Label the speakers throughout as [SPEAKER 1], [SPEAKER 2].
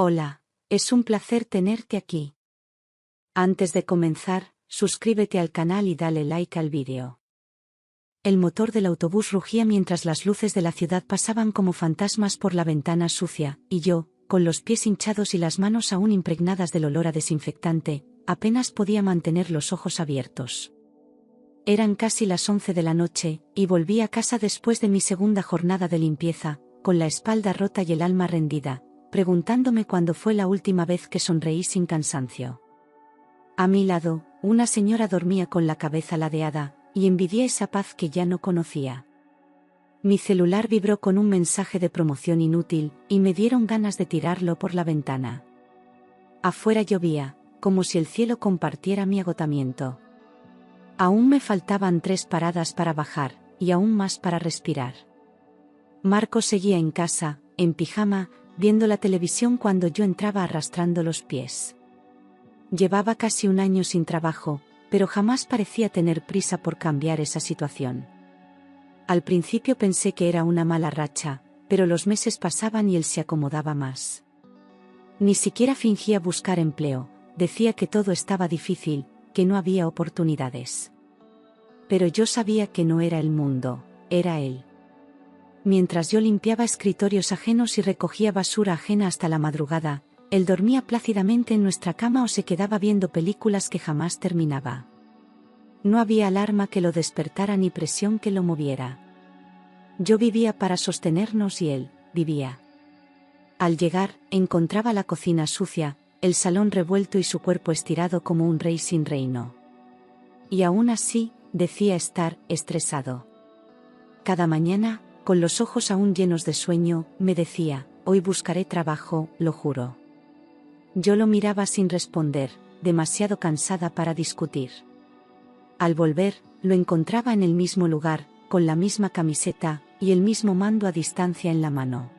[SPEAKER 1] Hola, es un placer tenerte aquí. Antes de comenzar, suscríbete al canal y dale like al vídeo. El motor del autobús rugía mientras las luces de la ciudad pasaban como fantasmas por la ventana sucia, y yo, con los pies hinchados y las manos aún impregnadas del olor a desinfectante, apenas podía mantener los ojos abiertos. Eran casi las 11 de la noche, y volví a casa después de mi segunda jornada de limpieza, con la espalda rota y el alma rendida, preguntándome cuándo fue la última vez que sonreí sin cansancio. A mi lado, una señora dormía con la cabeza ladeada, y envidié esa paz que ya no conocía. Mi celular vibró con un mensaje de promoción inútil, y me dieron ganas de tirarlo por la ventana. Afuera llovía, como si el cielo compartiera mi agotamiento. Aún me faltaban 3 paradas para bajar, y aún más para respirar. Marcos seguía en casa, en pijama, viendo la televisión cuando yo entraba arrastrando los pies. Llevaba casi un año sin trabajo, pero jamás parecía tener prisa por cambiar esa situación. Al principio pensé que era una mala racha, pero los meses pasaban y él se acomodaba más. Ni siquiera fingía buscar empleo, decía que todo estaba difícil, que no había oportunidades. Pero yo sabía que no era el mundo, era él. Mientras yo limpiaba escritorios ajenos y recogía basura ajena hasta la madrugada, él dormía plácidamente en nuestra cama o se quedaba viendo películas que jamás terminaba. No había alarma que lo despertara ni presión que lo moviera. Yo vivía para sostenernos y él vivía. Al llegar, encontraba la cocina sucia, el salón revuelto y su cuerpo estirado como un rey sin reino. Y aún así, decía estar estresado. Cada mañana, con los ojos aún llenos de sueño, me decía, hoy buscaré trabajo, lo juro. Yo lo miraba sin responder, demasiado cansada para discutir. Al volver, lo encontraba en el mismo lugar, con la misma camiseta, y el mismo mando a distancia en la mano.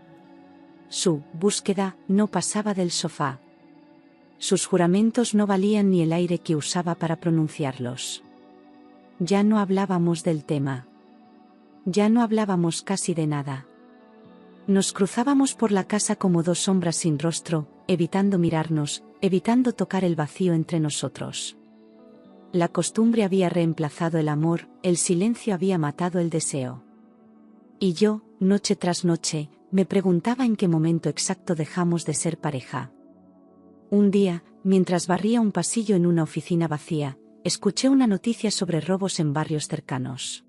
[SPEAKER 1] Su búsqueda no pasaba del sofá. Sus juramentos no valían ni el aire que usaba para pronunciarlos. Ya no hablábamos del tema. Ya no hablábamos casi de nada. Nos cruzábamos por la casa como dos sombras sin rostro, evitando mirarnos, evitando tocar el vacío entre nosotros. La costumbre había reemplazado el amor, el silencio había matado el deseo. Y yo, noche tras noche, me preguntaba en qué momento exacto dejamos de ser pareja. Un día, mientras barría un pasillo en una oficina vacía, escuché una noticia sobre robos en barrios cercanos.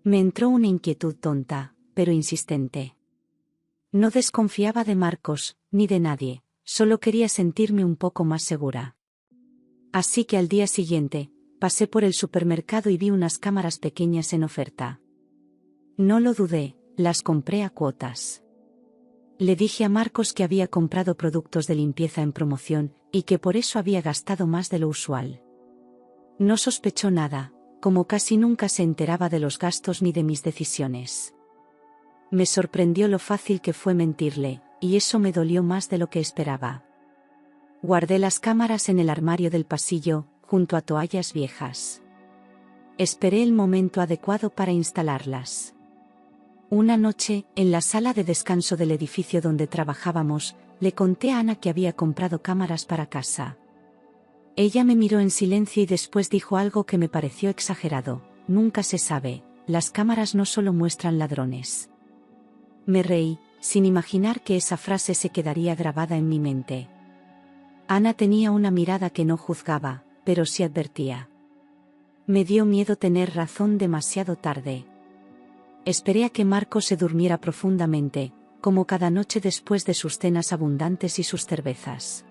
[SPEAKER 1] Me entró una inquietud tonta, pero insistente. No desconfiaba de Marcos, ni de nadie, solo quería sentirme un poco más segura. Así que al día siguiente, pasé por el supermercado y vi unas cámaras pequeñas en oferta. No lo dudé, las compré a cuotas. Le dije a Marcos que había comprado productos de limpieza en promoción, y que por eso había gastado más de lo usual. No sospechó nada, como casi nunca se enteraba de los gastos ni de mis decisiones. Me sorprendió lo fácil que fue mentirle, y eso me dolió más de lo que esperaba. Guardé las cámaras en el armario del pasillo, junto a toallas viejas. Esperé el momento adecuado para instalarlas. Una noche, en la sala de descanso del edificio donde trabajábamos, le conté a Ana que había comprado cámaras para casa. Ella me miró en silencio y después dijo algo que me pareció exagerado: nunca se sabe, las cámaras no solo muestran ladrones. Me reí, sin imaginar que esa frase se quedaría grabada en mi mente. Ana tenía una mirada que no juzgaba, pero sí advertía. Me dio miedo tener razón demasiado tarde. Esperé a que Marcos se durmiera profundamente, como cada noche después de sus cenas abundantes y sus cervezas.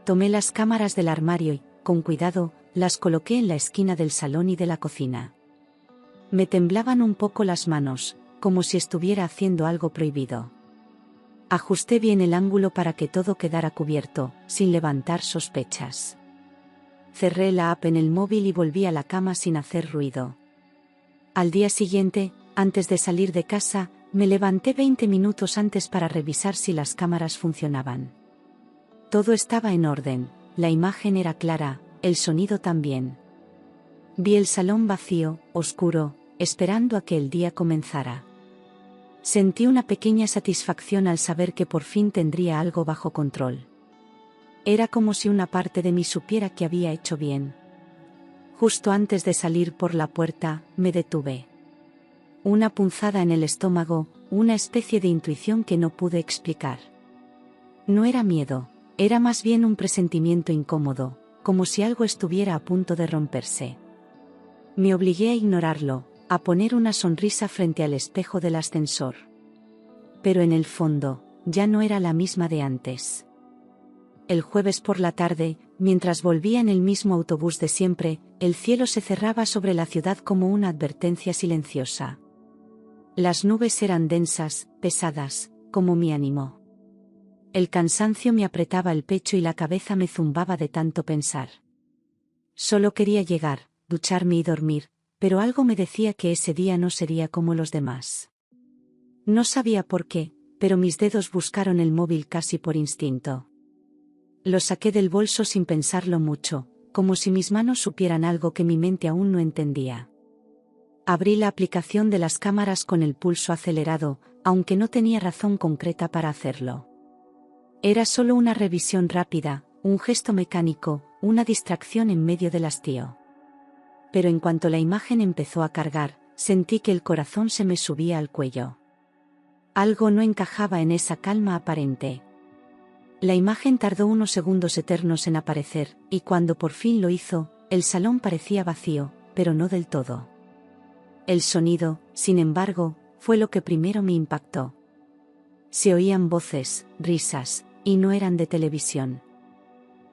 [SPEAKER 1] Tomé las cámaras del armario y, con cuidado, las coloqué en la esquina del salón y de la cocina. Me temblaban un poco las manos, como si estuviera haciendo algo prohibido. Ajusté bien el ángulo para que todo quedara cubierto, sin levantar sospechas. Cerré la app en el móvil y volví a la cama sin hacer ruido. Al día siguiente, antes de salir de casa, me levanté 20 minutos antes para revisar si las cámaras funcionaban. Todo estaba en orden, la imagen era clara, el sonido también. Vi el salón vacío, oscuro, esperando a que el día comenzara. Sentí una pequeña satisfacción al saber que por fin tendría algo bajo control. Era como si una parte de mí supiera que había hecho bien. Justo antes de salir por la puerta, me detuve. Una punzada en el estómago, una especie de intuición que no pude explicar. No era miedo, era más bien un presentimiento incómodo, como si algo estuviera a punto de romperse. Me obligué a ignorarlo, a poner una sonrisa frente al espejo del ascensor. Pero en el fondo, ya no era la misma de antes. El jueves por la tarde, mientras volvía en el mismo autobús de siempre, el cielo se cerraba sobre la ciudad como una advertencia silenciosa. Las nubes eran densas, pesadas, como mi ánimo. El cansancio me apretaba el pecho y la cabeza me zumbaba de tanto pensar. Solo quería llegar, ducharme y dormir, pero algo me decía que ese día no sería como los demás. No sabía por qué, pero mis dedos buscaron el móvil casi por instinto. Lo saqué del bolso sin pensarlo mucho, como si mis manos supieran algo que mi mente aún no entendía. Abrí la aplicación de las cámaras con el pulso acelerado, aunque no tenía razón concreta para hacerlo. Era solo una revisión rápida, un gesto mecánico, una distracción en medio del hastío. Pero en cuanto la imagen empezó a cargar, sentí que el corazón se me subía al cuello. Algo no encajaba en esa calma aparente. La imagen tardó unos segundos eternos en aparecer, y cuando por fin lo hizo, el salón parecía vacío, pero no del todo. El sonido, sin embargo, fue lo que primero me impactó. Se oían voces, risas, y no eran de televisión.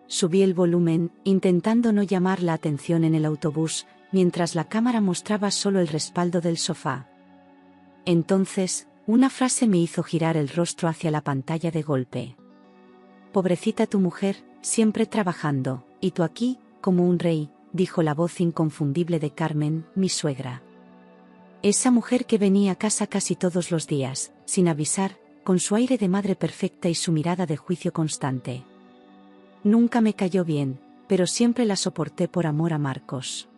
[SPEAKER 1] Subí el volumen, intentando no llamar la atención en el autobús, mientras la cámara mostraba solo el respaldo del sofá. Entonces, una frase me hizo girar el rostro hacia la pantalla de golpe. «Pobrecita tu mujer, siempre trabajando, y tú aquí, como un rey», dijo la voz inconfundible de Carmen, mi suegra. Esa mujer que venía a casa casi todos los días, sin avisar, con su aire de madre perfecta y su mirada de juicio constante. Nunca me cayó bien, pero siempre la soporté por amor a Marcos.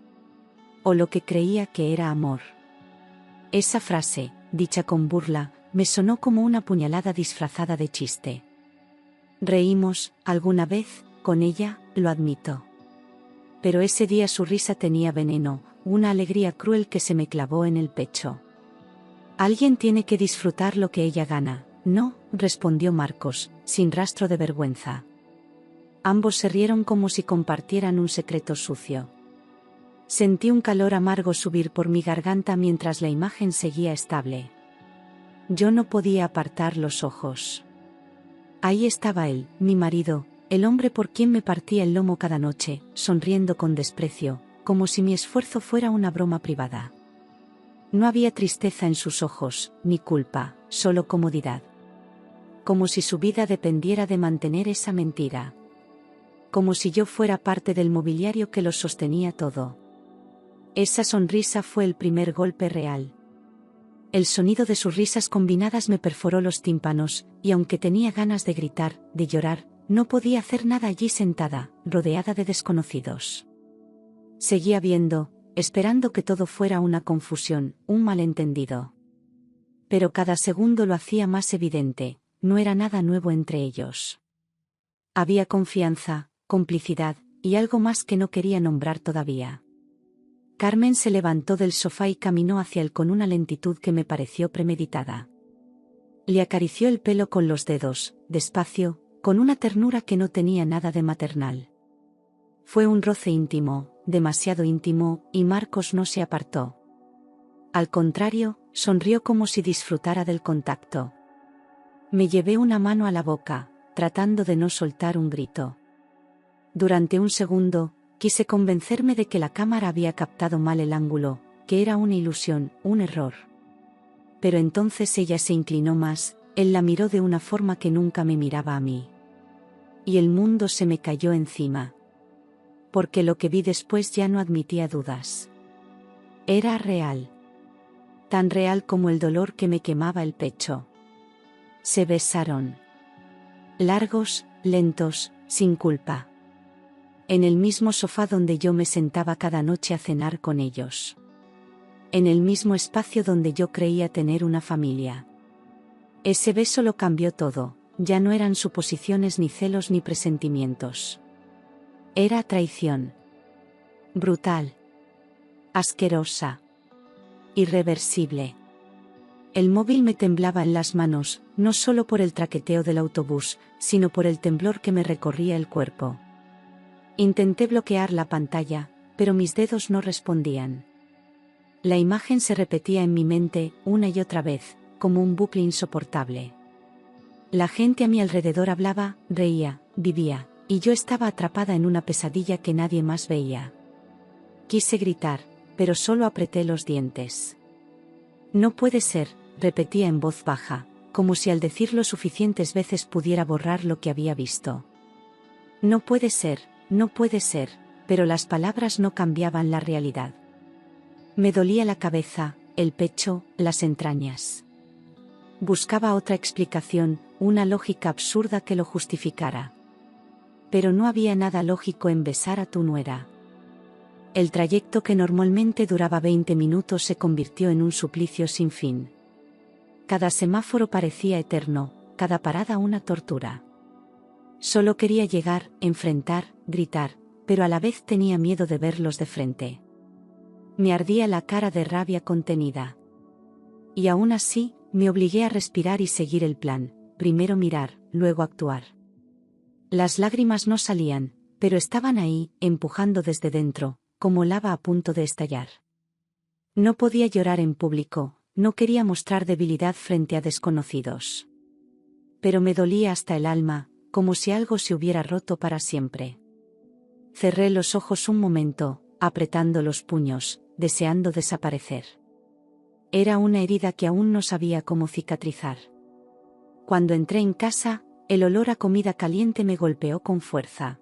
[SPEAKER 1] O lo que creía que era amor. Esa frase, dicha con burla, me sonó como una puñalada disfrazada de chiste. Reímos, alguna vez, con ella, lo admito. Pero ese día su risa tenía veneno, una alegría cruel que se me clavó en el pecho. Alguien tiene que disfrutar lo que ella gana, ¿no?, respondió Marcos, sin rastro de vergüenza. Ambos se rieron como si compartieran un secreto sucio. Sentí un calor amargo subir por mi garganta mientras la imagen seguía estable. Yo no podía apartar los ojos. Ahí estaba él, mi marido, el hombre por quien me partía el lomo cada noche, sonriendo con desprecio, como si mi esfuerzo fuera una broma privada. No había tristeza en sus ojos, ni culpa, solo comodidad. Como si su vida dependiera de mantener esa mentira. Como si yo fuera parte del mobiliario que los sostenía todo. Esa sonrisa fue el primer golpe real. El sonido de sus risas combinadas me perforó los tímpanos, y aunque tenía ganas de gritar, de llorar, no podía hacer nada allí sentada, rodeada de desconocidos. Seguía viendo, esperando que todo fuera una confusión, un malentendido. Pero cada segundo lo hacía más evidente, no era nada nuevo entre ellos. Había confianza, complicidad, y algo más que no quería nombrar todavía. Carmen se levantó del sofá y caminó hacia él con una lentitud que me pareció premeditada. Le acarició el pelo con los dedos, despacio, con una ternura que no tenía nada de maternal. Fue un roce íntimo, demasiado íntimo, y Marcos no se apartó. Al contrario, sonrió como si disfrutara del contacto. Me llevé una mano a la boca, tratando de no soltar un grito. Durante un segundo, quise convencerme de que la cámara había captado mal el ángulo, que era una ilusión, un error. Pero entonces ella se inclinó más, él la miró de una forma que nunca me miraba a mí. Y el mundo se me cayó encima. Porque lo que vi después ya no admitía dudas. Era real. Tan real como el dolor que me quemaba el pecho. Se besaron. Largos, lentos, sin culpa. En el mismo sofá donde yo me sentaba cada noche a cenar con ellos. En el mismo espacio donde yo creía tener una familia. Ese beso lo cambió todo, ya no eran suposiciones ni celos ni presentimientos. Era traición. Brutal. Asquerosa. Irreversible. El móvil me temblaba en las manos, no solo por el traqueteo del autobús, sino por el temblor que me recorría el cuerpo. Intenté bloquear la pantalla, pero mis dedos no respondían. La imagen se repetía en mi mente, una y otra vez, como un bucle insoportable. La gente a mi alrededor hablaba, reía, vivía, y yo estaba atrapada en una pesadilla que nadie más veía. Quise gritar, pero solo apreté los dientes. No puede ser, repetía en voz baja, como si al decirlo suficientes veces pudiera borrar lo que había visto. No puede ser, pero las palabras no cambiaban la realidad. Me dolía la cabeza, el pecho, las entrañas. Buscaba otra explicación, una lógica absurda que lo justificara. Pero no había nada lógico en besar a tu nuera. El trayecto que normalmente duraba 20 minutos se convirtió en un suplicio sin fin. Cada semáforo parecía eterno, cada parada una tortura. Solo quería llegar, enfrentar, gritar, pero a la vez tenía miedo de verlos de frente. Me ardía la cara de rabia contenida. Y aún así, me obligué a respirar y seguir el plan, primero mirar, luego actuar. Las lágrimas no salían, pero estaban ahí, empujando desde dentro, como lava a punto de estallar. No podía llorar en público, no quería mostrar debilidad frente a desconocidos. Pero me dolía hasta el alma, como si algo se hubiera roto para siempre. Cerré los ojos un momento, apretando los puños, deseando desaparecer. Era una herida que aún no sabía cómo cicatrizar. Cuando entré en casa, el olor a comida caliente me golpeó con fuerza.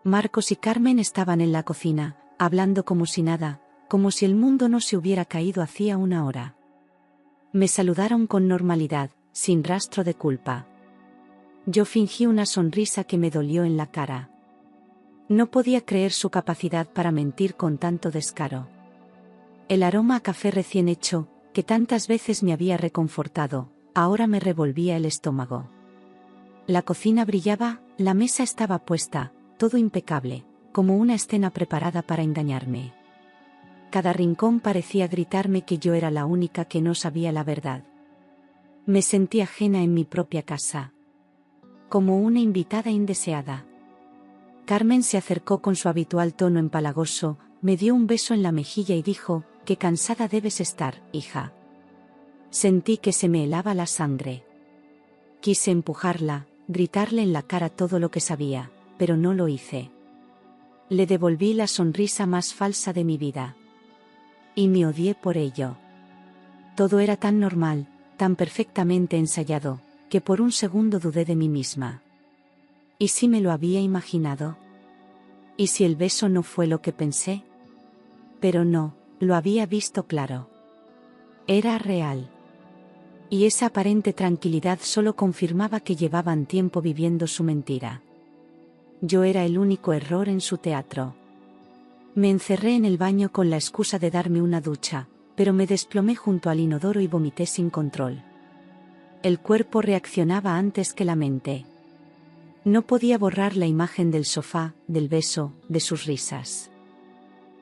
[SPEAKER 1] Marcos y Carmen estaban en la cocina, hablando como si nada, como si el mundo no se hubiera caído hacía una hora. Me saludaron con normalidad, sin rastro de culpa. Yo fingí una sonrisa que me dolió en la cara. No podía creer su capacidad para mentir con tanto descaro. El aroma a café recién hecho, que tantas veces me había reconfortado, ahora me revolvía el estómago. La cocina brillaba, la mesa estaba puesta, todo impecable, como una escena preparada para engañarme. Cada rincón parecía gritarme que yo era la única que no sabía la verdad. Me sentí ajena en mi propia casa. Como una invitada indeseada. Carmen se acercó con su habitual tono empalagoso, me dio un beso en la mejilla y dijo, «Qué cansada debes estar, hija». Sentí que se me helaba la sangre. Quise empujarla, gritarle en la cara todo lo que sabía, pero no lo hice. Le devolví la sonrisa más falsa de mi vida. Y me odié por ello. Todo era tan normal, tan perfectamente ensayado, que por un segundo dudé de mí misma. ¿Y si me lo había imaginado? ¿Y si el beso no fue lo que pensé? Pero no, lo había visto claro. Era real. Y esa aparente tranquilidad solo confirmaba que llevaban tiempo viviendo su mentira. Yo era el único error en su teatro. Me encerré en el baño con la excusa de darme una ducha, pero me desplomé junto al inodoro y vomité sin control. El cuerpo reaccionaba antes que la mente. No podía borrar la imagen del sofá, del beso, de sus risas.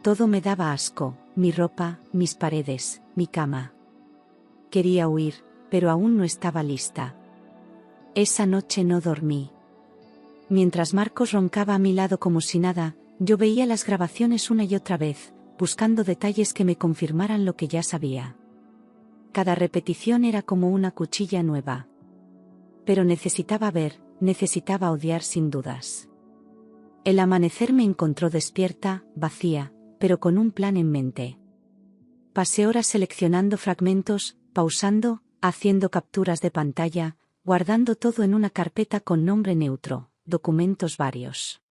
[SPEAKER 1] Todo me daba asco, mi ropa, mis paredes, mi cama. Quería huir, pero aún no estaba lista. Esa noche no dormí. Mientras Marcos roncaba a mi lado como si nada, yo veía las grabaciones una y otra vez, buscando detalles que me confirmaran lo que ya sabía. Cada repetición era como una cuchilla nueva. Pero necesitaba ver, necesitaba odiar sin dudas. El amanecer me encontró despierta, vacía, pero con un plan en mente. Pasé horas seleccionando fragmentos, pausando, haciendo capturas de pantalla, guardando todo en una carpeta con nombre neutro, documentos varios.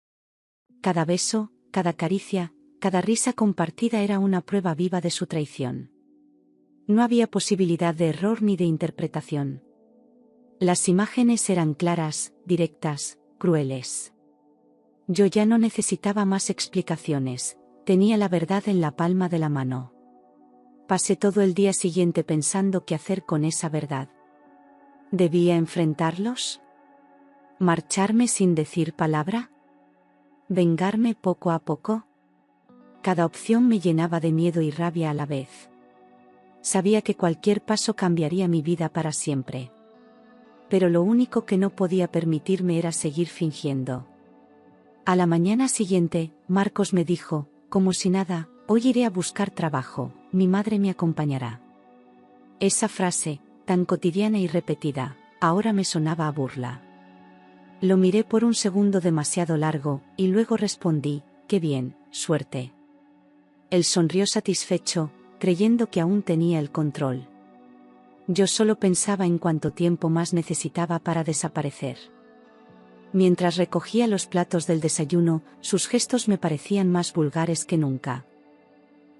[SPEAKER 1] Cada beso, cada caricia, cada risa compartida era una prueba viva de su traición. No había posibilidad de error ni de interpretación. Las imágenes eran claras, directas, crueles. Yo ya no necesitaba más explicaciones, tenía la verdad en la palma de la mano. Pasé todo el día siguiente pensando qué hacer con esa verdad. ¿Debía enfrentarlos? ¿Marcharme sin decir palabra? ¿Vengarme poco a poco? Cada opción me llenaba de miedo y rabia a la vez. Sabía que cualquier paso cambiaría mi vida para siempre. Pero lo único que no podía permitirme era seguir fingiendo. A la mañana siguiente, Marcos me dijo, como si nada, hoy iré a buscar trabajo, mi madre me acompañará. Esa frase, tan cotidiana y repetida, ahora me sonaba a burla. Lo miré por un segundo demasiado largo, y luego respondí, qué bien, suerte. Él sonrió satisfecho, creyendo que aún tenía el control. Yo solo pensaba en cuánto tiempo más necesitaba para desaparecer. Mientras recogía los platos del desayuno, sus gestos me parecían más vulgares que nunca.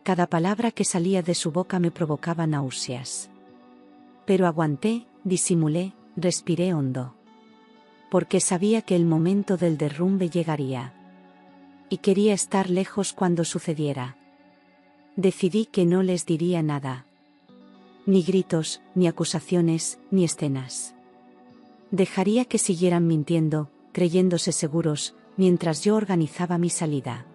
[SPEAKER 1] Cada palabra que salía de su boca me provocaba náuseas. Pero aguanté, disimulé, respiré hondo. Porque sabía que el momento del derrumbe llegaría. Y quería estar lejos cuando sucediera. Decidí que no les diría nada. Ni gritos, ni acusaciones, ni escenas. Dejaría que siguieran mintiendo, creyéndose seguros, mientras yo organizaba mi salida.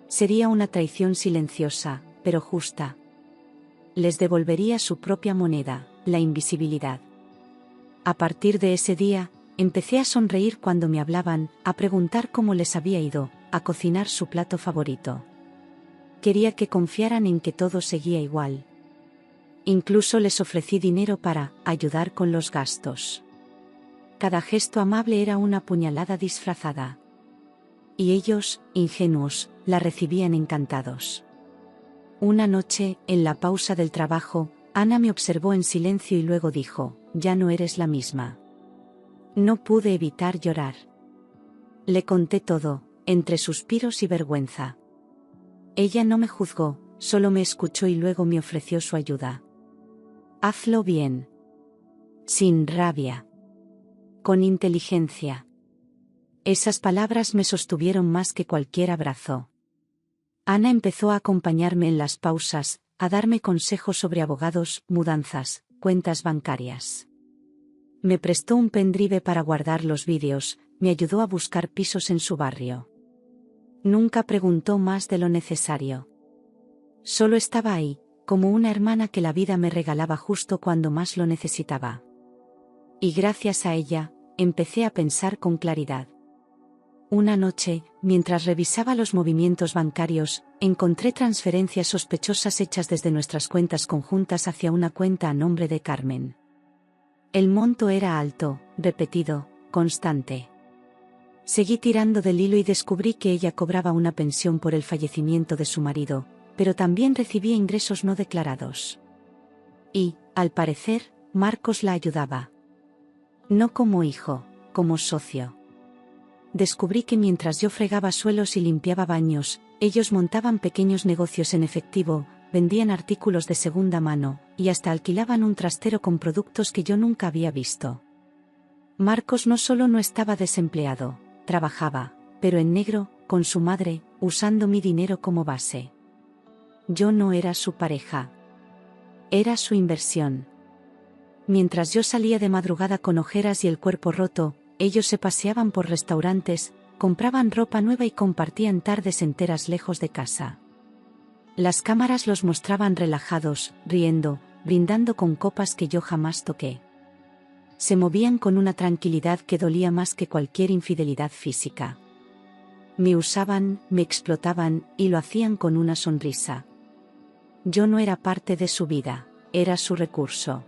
[SPEAKER 1] Sería una traición silenciosa, pero justa. Les devolvería su propia moneda, la invisibilidad. A partir de ese día, empecé a sonreír cuando me hablaban, a preguntar cómo les había ido, a cocinar su plato favorito. Quería que confiaran en que todo seguía igual. Incluso les ofrecí dinero para ayudar con los gastos. Cada gesto amable era una puñalada disfrazada. Y ellos, ingenuos, la recibían encantados. Una noche, en la pausa del trabajo, Ana me observó en silencio y luego dijo, ya no eres la misma. No pude evitar llorar. Le conté todo, entre suspiros y vergüenza. Ella no me juzgó, solo me escuchó y luego me ofreció su ayuda. Hazlo bien. Sin rabia. Con inteligencia. Esas palabras me sostuvieron más que cualquier abrazo. Ana empezó a acompañarme en las pausas, a darme consejos sobre abogados, mudanzas, cuentas bancarias. Me prestó un pendrive para guardar los vídeos, me ayudó a buscar pisos en su barrio. Nunca preguntó más de lo necesario. Solo estaba ahí, como una hermana que la vida me regalaba justo cuando más lo necesitaba. Y gracias a ella, empecé a pensar con claridad. Una noche, mientras revisaba los movimientos bancarios, encontré transferencias sospechosas hechas desde nuestras cuentas conjuntas hacia una cuenta a nombre de Carmen. El monto era alto, repetido, constante. Seguí tirando del hilo y descubrí que ella cobraba una pensión por el fallecimiento de su marido, pero también recibía ingresos no declarados. Y, al parecer, Marcos la ayudaba. No como hijo, como socio. Descubrí que mientras yo fregaba suelos y limpiaba baños, ellos montaban pequeños negocios en efectivo, vendían artículos de segunda mano, y hasta alquilaban un trastero con productos que yo nunca había visto. Marcos no solo no estaba desempleado, trabajaba, pero en negro, con su madre, usando mi dinero como base. Yo no era su pareja. Era su inversión. Mientras yo salía de madrugada con ojeras y el cuerpo roto, ellos se paseaban por restaurantes, compraban ropa nueva y compartían tardes enteras lejos de casa. Las cámaras los mostraban relajados, riendo, brindando con copas que yo jamás toqué. Se movían con una tranquilidad que dolía más que cualquier infidelidad física. Me usaban, me explotaban, y lo hacían con una sonrisa. Yo no era parte de su vida, era su recurso.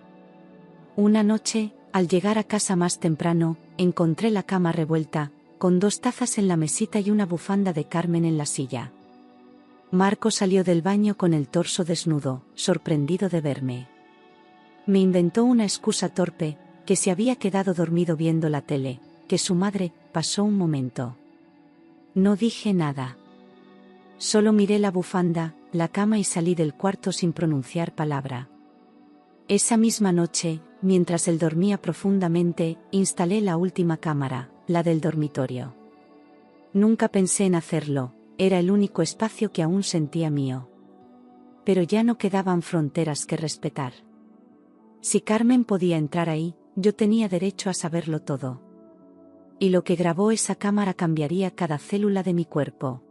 [SPEAKER 1] Una noche, al llegar a casa más temprano, encontré la cama revuelta, con 2 tazas en la mesita y una bufanda de Carmen en la silla. Marco salió del baño con el torso desnudo, sorprendido de verme. Me inventó una excusa torpe, que se había quedado dormido viendo la tele, que su madre, pasó un momento. No dije nada. Solo miré la bufanda, la cama y salí del cuarto sin pronunciar palabra. Esa misma noche, mientras él dormía profundamente, instalé la última cámara, la del dormitorio. Nunca pensé en hacerlo, era el único espacio que aún sentía mío. Pero ya no quedaban fronteras que respetar. Si Carmen podía entrar ahí, yo tenía derecho a saberlo todo. Y lo que grabó esa cámara cambiaría cada célula de mi cuerpo.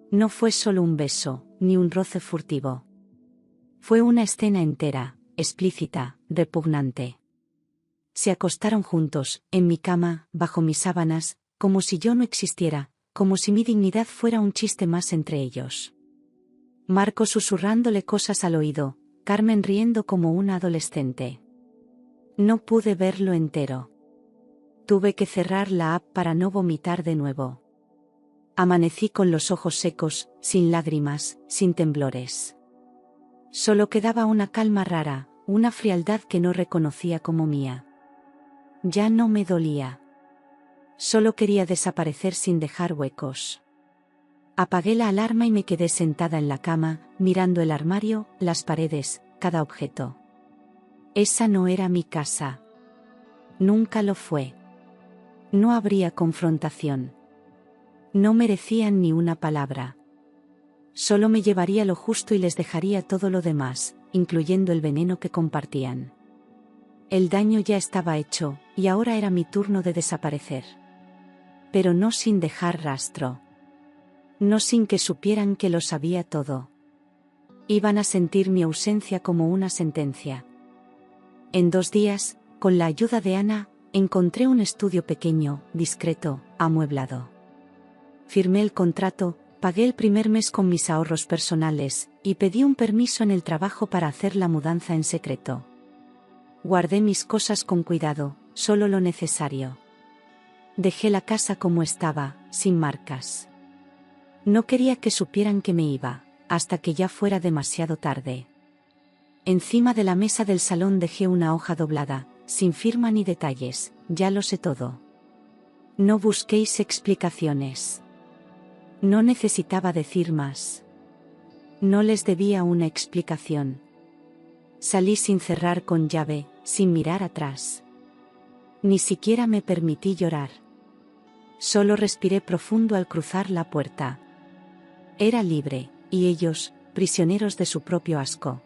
[SPEAKER 1] No fue solo un beso, ni un roce furtivo. Fue una escena entera, explícita, repugnante. Se acostaron juntos, en mi cama, bajo mis sábanas, como si yo no existiera, como si mi dignidad fuera un chiste más entre ellos. Marcos susurrándole cosas al oído, Carmen riendo como una adolescente. No pude verlo entero. Tuve que cerrar la app para no vomitar de nuevo. Amanecí con los ojos secos, sin lágrimas, sin temblores. Solo quedaba una calma rara, una frialdad que no reconocía como mía. Ya no me dolía. Solo quería desaparecer sin dejar huecos. Apagué la alarma y me quedé sentada en la cama, mirando el armario, las paredes, cada objeto. Esa no era mi casa. Nunca lo fue. No habría confrontación. No merecían ni una palabra. Solo me llevaría lo justo y les dejaría todo lo demás, incluyendo el veneno que compartían. El daño ya estaba hecho, y ahora era mi turno de desaparecer. Pero no sin dejar rastro. No sin que supieran que lo sabía todo. Iban a sentir mi ausencia como una sentencia. En 2 días, con la ayuda de Ana, encontré un estudio pequeño, discreto, amueblado. Firmé el contrato, pagué el primer mes con mis ahorros personales, y pedí un permiso en el trabajo para hacer la mudanza en secreto. Guardé mis cosas con cuidado, solo lo necesario. Dejé la casa como estaba, sin marcas. No quería que supieran que me iba, hasta que ya fuera demasiado tarde. Encima de la mesa del salón dejé una hoja doblada, sin firma ni detalles, ya lo sé todo. No busquéis explicaciones. No necesitaba decir más. No les debía una explicación. Salí sin cerrar con llave, sin mirar atrás. Ni siquiera me permití llorar. Solo respiré profundo al cruzar la puerta. Era libre, y ellos, prisioneros de su propio asco.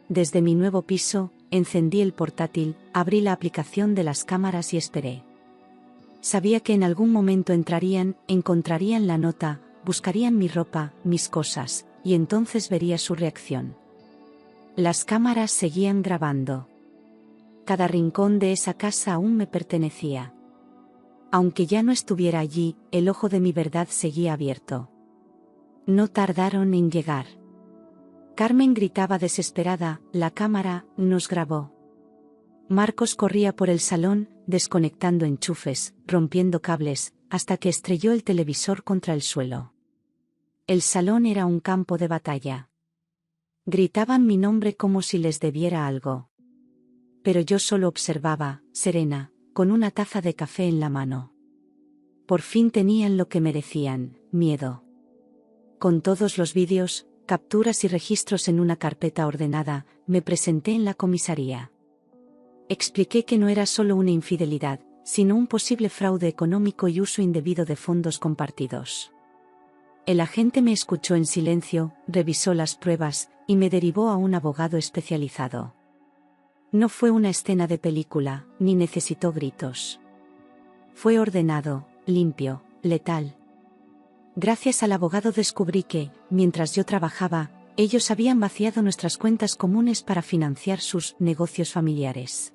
[SPEAKER 1] Desde mi nuevo piso, encendí el portátil, abrí la aplicación de las cámaras y esperé. Sabía que en algún momento entrarían, encontrarían la nota, buscarían mi ropa, mis cosas, y entonces vería su reacción. Las cámaras seguían grabando. Cada rincón de esa casa aún me pertenecía. Aunque ya no estuviera allí, el ojo de mi verdad seguía abierto. No tardaron en llegar. Carmen gritaba desesperada, la cámara nos grabó. Marcos corría por el salón, desconectando enchufes, rompiendo cables, hasta que estrelló el televisor contra el suelo. El salón era un campo de batalla. Gritaban mi nombre como si les debiera algo. Pero yo solo observaba, serena, con una taza de café en la mano. Por fin tenían lo que merecían, miedo. Con todos los vídeos, capturas y registros en una carpeta ordenada, me presenté en la comisaría. Expliqué que no era solo una infidelidad, sino un posible fraude económico y uso indebido de fondos compartidos. El agente me escuchó en silencio, revisó las pruebas, y me derivó a un abogado especializado. No fue una escena de película, ni necesitó gritos. Fue ordenado, limpio, letal. Gracias al abogado descubrí que, mientras yo trabajaba, ellos habían vaciado nuestras cuentas comunes para financiar sus negocios familiares.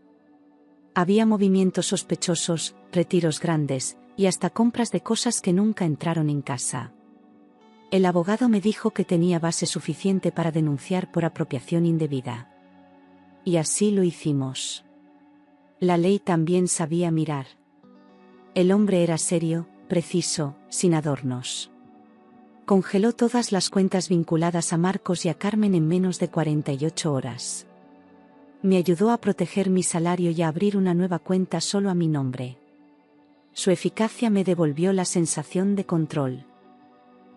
[SPEAKER 1] Había movimientos sospechosos, retiros grandes, y hasta compras de cosas que nunca entraron en casa. El abogado me dijo que tenía base suficiente para denunciar por apropiación indebida. Y así lo hicimos. La ley también sabía mirar. El hombre era serio, preciso, sin adornos. Congeló todas las cuentas vinculadas a Marcos y a Carmen en menos de 48 horas. Me ayudó a proteger mi salario y a abrir una nueva cuenta solo a mi nombre. Su eficacia me devolvió la sensación de control.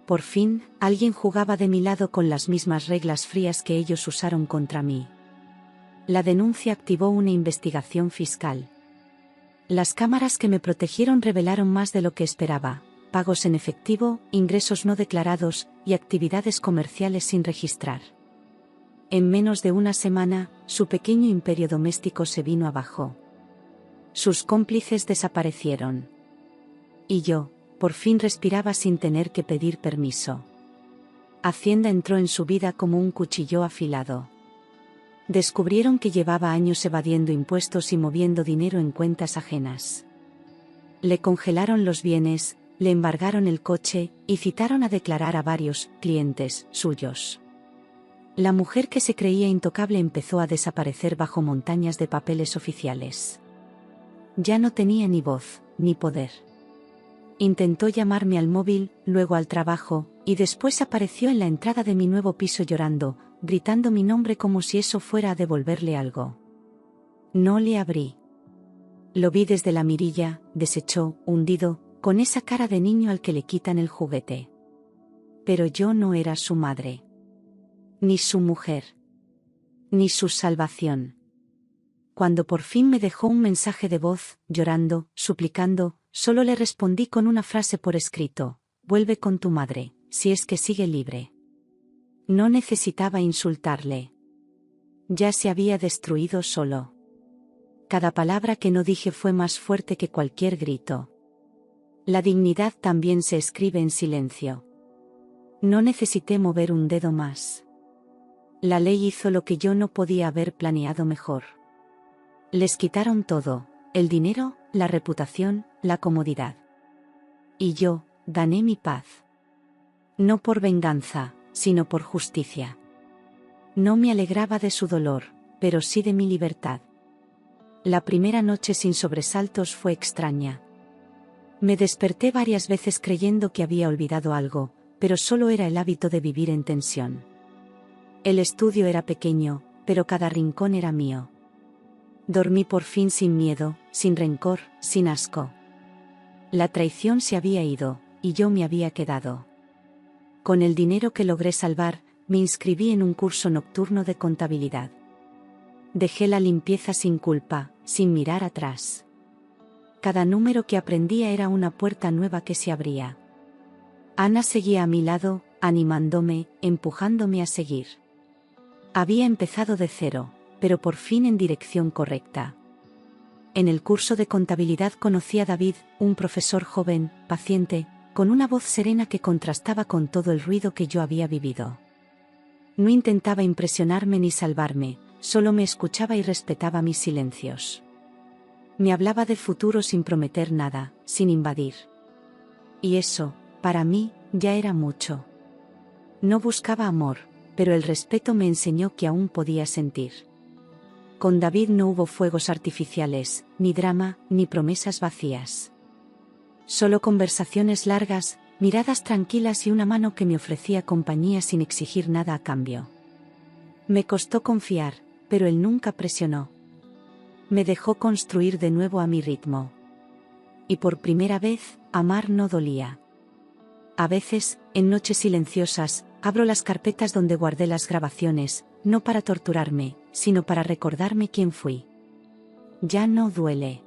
[SPEAKER 1] Por fin, alguien jugaba de mi lado con las mismas reglas frías que ellos usaron contra mí. La denuncia activó una investigación fiscal. Las cámaras que me protegieron revelaron más de lo que esperaba: pagos en efectivo, ingresos no declarados, y actividades comerciales sin registrar. En menos de una semana, su pequeño imperio doméstico se vino abajo. Sus cómplices desaparecieron. Y yo, por fin respiraba sin tener que pedir permiso. Hacienda entró en su vida como un cuchillo afilado. Descubrieron que llevaba años evadiendo impuestos y moviendo dinero en cuentas ajenas. Le congelaron los bienes, le embargaron el coche, y citaron a declarar a varios clientes suyos. La mujer que se creía intocable empezó a desaparecer bajo montañas de papeles oficiales. Ya no tenía ni voz, ni poder. Intentó llamarme al móvil, luego al trabajo, y después apareció en la entrada de mi nuevo piso llorando, gritando mi nombre como si eso fuera a devolverle algo. No le abrí. Lo vi desde la mirilla, deshecho, hundido, con esa cara de niño al que le quitan el juguete. Pero yo no era su madre. Ni su mujer. Ni su salvación. Cuando por fin me dejó un mensaje de voz, llorando, suplicando, solo le respondí con una frase por escrito: vuelve con tu madre, si es que sigue libre. No necesitaba insultarle. Ya se había destruido solo. Cada palabra que no dije fue más fuerte que cualquier grito. La dignidad también se escribe en silencio. No necesité mover un dedo más. La ley hizo lo que yo no podía haber planeado mejor. Les quitaron todo: el dinero, la reputación, la comodidad. Y yo, gané mi paz. No por venganza, sino por justicia. No me alegraba de su dolor, pero sí de mi libertad. La primera noche sin sobresaltos fue extraña. Me desperté varias veces creyendo que había olvidado algo, pero solo era el hábito de vivir en tensión. El estudio era pequeño, pero cada rincón era mío. Dormí por fin sin miedo, sin rencor, sin asco. La traición se había ido, y yo me había quedado. Con el dinero que logré salvar, me inscribí en un curso nocturno de contabilidad. Dejé la limpieza sin culpa, sin mirar atrás. Cada número que aprendía era una puerta nueva que se abría. Ana seguía a mi lado, animándome, empujándome a seguir. Había empezado de cero, pero por fin en dirección correcta. En el curso de contabilidad conocí a David, un profesor joven, paciente, con una voz serena que contrastaba con todo el ruido que yo había vivido. No intentaba impresionarme ni salvarme, solo me escuchaba y respetaba mis silencios. Me hablaba del futuro sin prometer nada, sin invadir. Y eso, para mí, ya era mucho. No buscaba amor, pero el respeto me enseñó que aún podía sentir. Con David no hubo fuegos artificiales, ni drama, ni promesas vacías. Solo conversaciones largas, miradas tranquilas y una mano que me ofrecía compañía sin exigir nada a cambio. Me costó confiar, pero él nunca presionó. Me dejó construir de nuevo a mi ritmo. Y por primera vez, amar no dolía. A veces, en noches silenciosas, abro las carpetas donde guardé las grabaciones, no para torturarme, sino para recordarme quién fui. Ya no duele.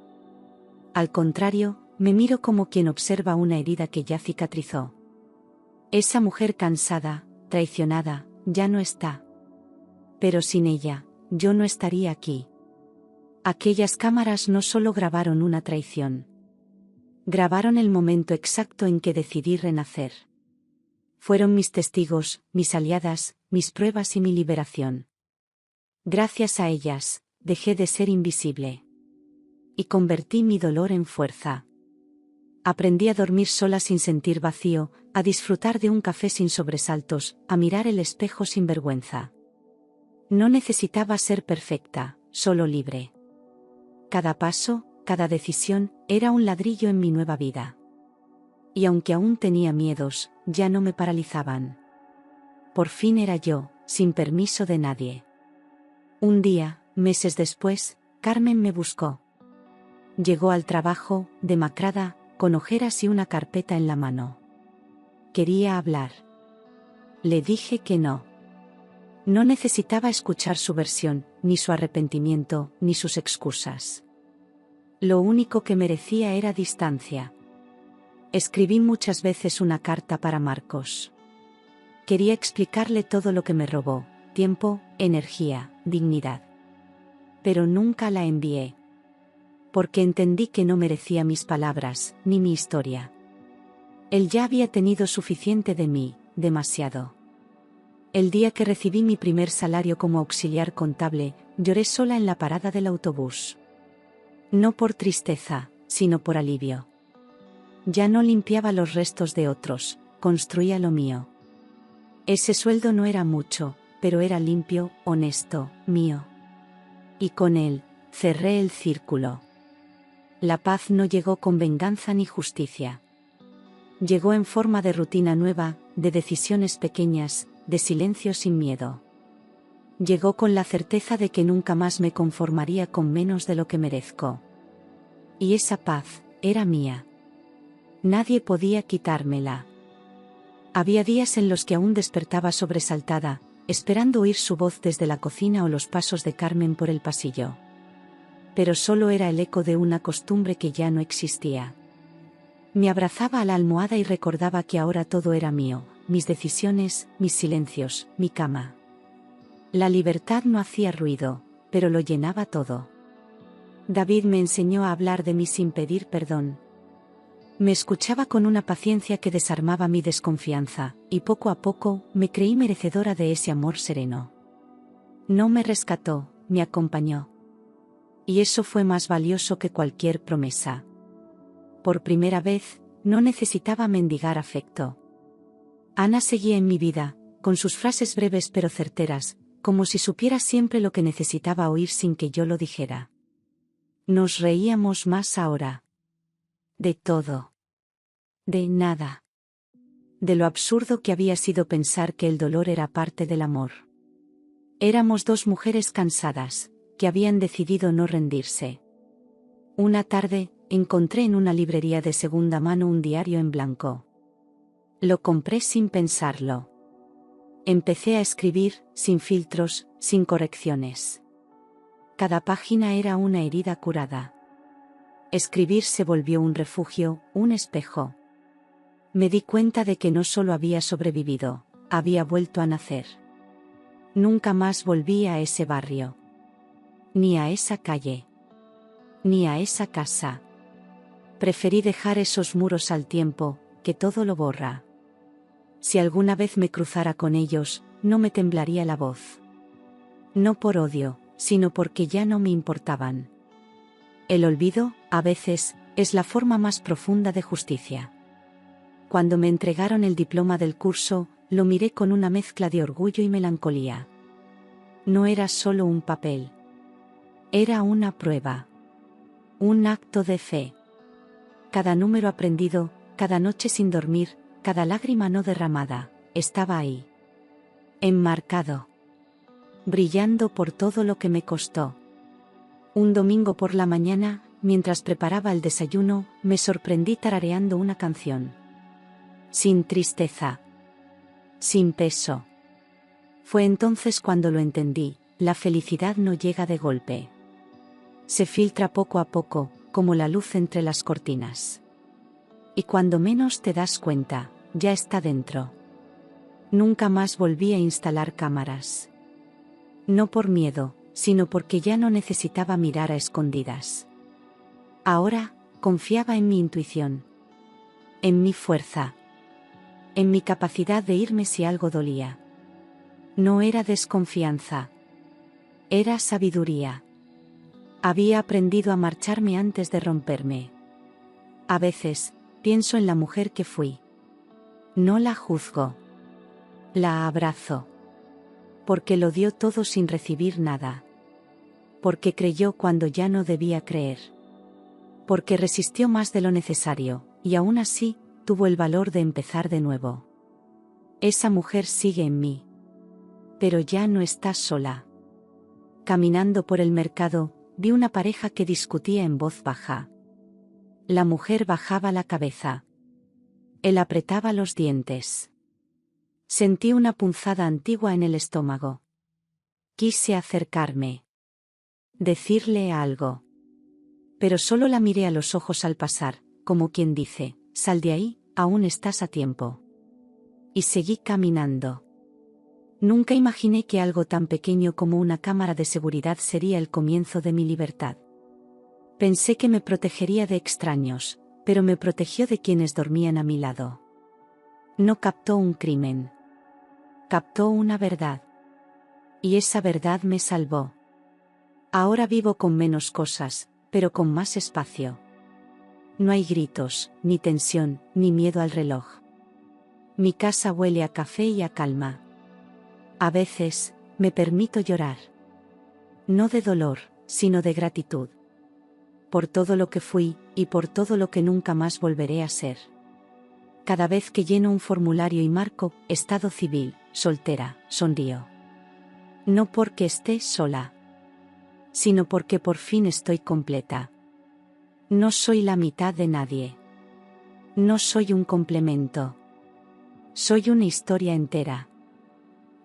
[SPEAKER 1] Al contrario, me miro como quien observa una herida que ya cicatrizó. Esa mujer cansada, traicionada, ya no está. Pero sin ella, yo no estaría aquí. Aquellas cámaras no solo grabaron una traición. Grabaron el momento exacto en que decidí renacer. Fueron mis testigos, mis aliadas, mis pruebas y mi liberación. Gracias a ellas, dejé de ser invisible. Y convertí mi dolor en fuerza. Aprendí a dormir sola sin sentir vacío, a disfrutar de un café sin sobresaltos, a mirar el espejo sin vergüenza. No necesitaba ser perfecta, solo libre. Cada paso, cada decisión, era un ladrillo en mi nueva vida. Y aunque aún tenía miedos, ya no me paralizaban. Por fin era yo, sin permiso de nadie. Un día, meses después, Carmen me buscó. Llegó al trabajo, demacrada, con ojeras y una carpeta en la mano. Quería hablar. Le dije que no. No necesitaba escuchar su versión, ni su arrepentimiento, ni sus excusas. Lo único que merecía era distancia. Escribí muchas veces una carta para Marcos. Quería explicarle todo lo que me robó: tiempo, energía, dignidad. Pero nunca la envié. porque entendí que no merecía mis palabras, ni mi historia. Él ya había tenido suficiente de mí, demasiado. El día que recibí mi primer salario como auxiliar contable, lloré sola en la parada del autobús. No por tristeza, sino por alivio. Ya no limpiaba los restos de otros, construía lo mío. Ese sueldo no era mucho, pero era limpio, honesto, mío. Y con él, cerré el círculo. La paz no llegó con venganza ni justicia. Llegó en forma de rutina nueva, de decisiones pequeñas, de silencio sin miedo. Llegó con la certeza de que nunca más me conformaría con menos de lo que merezco. Y esa paz, era mía. Nadie podía quitármela. Había días en los que aún despertaba sobresaltada, esperando oír su voz desde la cocina o los pasos de Carmen por el pasillo. Pero solo era el eco de una costumbre que ya no existía. Me abrazaba a la almohada y recordaba que ahora todo era mío, mis decisiones, mis silencios, mi cama. La libertad no hacía ruido, pero lo llenaba todo. David me enseñó a hablar de mí sin pedir perdón. Me escuchaba con una paciencia que desarmaba mi desconfianza, y poco a poco me creí merecedora de ese amor sereno. No me rescató, me acompañó. Y eso fue más valioso que cualquier promesa. Por primera vez, no necesitaba mendigar afecto. Ana seguía en mi vida, con sus frases breves pero certeras, como si supiera siempre lo que necesitaba oír sin que yo lo dijera. Nos reíamos más ahora. De todo. De nada. De lo absurdo que había sido pensar que el dolor era parte del amor. Éramos dos mujeres cansadas, que habían decidido no rendirse. Una tarde, encontré en una librería de segunda mano un diario en blanco. Lo compré sin pensarlo. Empecé a escribir, sin filtros, sin correcciones. Cada página era una herida curada. Escribir se volvió un refugio, un espejo. Me di cuenta de que no solo había sobrevivido, había vuelto a nacer. Nunca más volví a ese barrio. Ni a esa calle. Ni a esa casa. Preferí dejar esos muros al tiempo, que todo lo borra. Si alguna vez me cruzara con ellos, no me temblaría la voz. No por odio, sino porque ya no me importaban. El olvido, a veces, es la forma más profunda de justicia. Cuando me entregaron el diploma del curso, lo miré con una mezcla de orgullo y melancolía. No era solo un papel. Era una prueba. Un acto de fe. Cada número aprendido, cada noche sin dormir, cada lágrima no derramada, estaba ahí. Enmarcado. Brillando por todo lo que me costó. Un domingo por la mañana, mientras preparaba el desayuno, me sorprendí tarareando una canción. Sin tristeza. Sin peso. Fue entonces cuando lo entendí, la felicidad no llega de golpe. Se filtra poco a poco, como la luz entre las cortinas. Y cuando menos te das cuenta, ya está dentro. Nunca más volví a instalar cámaras. No por miedo, sino porque ya no necesitaba mirar a escondidas. Ahora, confiaba en mi intuición. En mi fuerza. En mi capacidad de irme si algo dolía. No era desconfianza. Era sabiduría. Había aprendido a marcharme antes de romperme. A veces, pienso en la mujer que fui. No la juzgo. La abrazo. Porque lo dio todo sin recibir nada. Porque creyó cuando ya no debía creer. Porque resistió más de lo necesario, y aún así, tuvo el valor de empezar de nuevo. Esa mujer sigue en mí. Pero ya no está sola. Caminando por el mercado, vi una pareja que discutía en voz baja. La mujer bajaba la cabeza. Él apretaba los dientes. Sentí una punzada antigua en el estómago. Quise acercarme. Decirle algo. Pero solo la miré a los ojos al pasar, como quien dice, sal de ahí, aún estás a tiempo. Y seguí caminando. Nunca imaginé que algo tan pequeño como una cámara de seguridad sería el comienzo de mi libertad. Pensé que me protegería de extraños, pero me protegió de quienes dormían a mi lado. No captó un crimen. Captó una verdad. Y esa verdad me salvó. Ahora vivo con menos cosas, pero con más espacio. No hay gritos, ni tensión, ni miedo al reloj. Mi casa huele a café y a calma. A veces, me permito llorar. No de dolor, sino de gratitud. Por todo lo que fui, y por todo lo que nunca más volveré a ser. Cada vez que lleno un formulario y marco, estado civil, soltera, sonrío. No porque esté sola, sino porque por fin estoy completa. No soy la mitad de nadie. No soy un complemento. Soy una historia entera.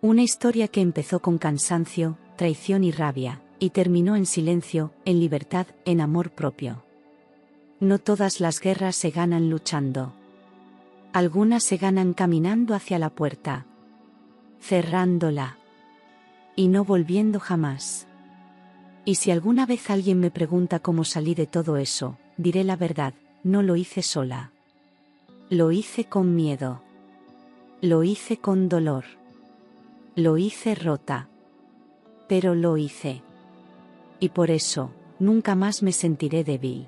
[SPEAKER 1] Una historia que empezó con cansancio, traición y rabia, y terminó en silencio, en libertad, en amor propio. No todas las guerras se ganan luchando. Algunas se ganan caminando hacia la puerta, cerrándola, y no volviendo jamás. Y si alguna vez alguien me pregunta cómo salí de todo eso, diré la verdad, no lo hice sola. Lo hice con miedo. Lo hice con dolor. Lo hice rota. Pero lo hice. Y por eso, nunca más me sentiré débil.